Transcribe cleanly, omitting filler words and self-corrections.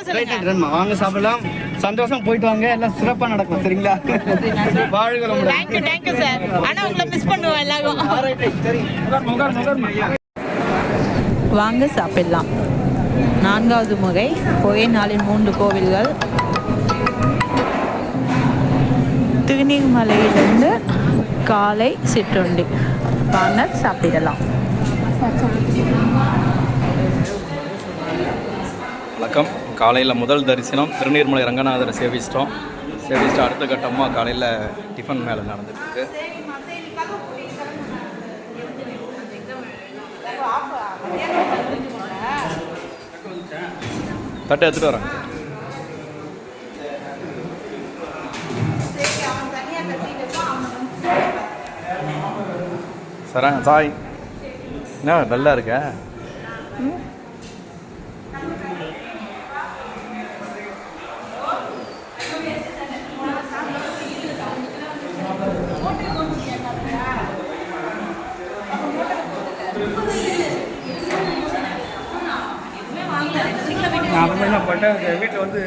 வாங்க சாப்பிடலாம். சந்தோஷம் போயிட்டு வாங்க. எல்லாம் சிறப்பா நடக்கும். சரிங்களா? வாழ்க வளமுடன். Thank you sir. ஆனா உங்களை மிஸ் பண்ணுவோம் எல்லாரும். வாங்க சாப்பிடலாம். 4வது முறை ஒரே நாளில் 3 கோவில்கள். திருநீர்மலையிலிருந்து காலை சிற்றுண்டி. வாங்க சாப்பிடலாம். வணக்கம். காலையில் முதல் தரிசனம் திருநீர்மலை ரங்கநாதரை சேவிச்சிட்டோம். அடுத்த கட்டமாக காலையில் டிஃபன் மேலே நடந்துட்டுருக்கு. தட்டை எடுத்துகிட்டு வராங்க. சரா சாய் என்ன நல்லா இருக்க? நான் என்ன பண்ணிட்டேன், வீட்டில் வந்து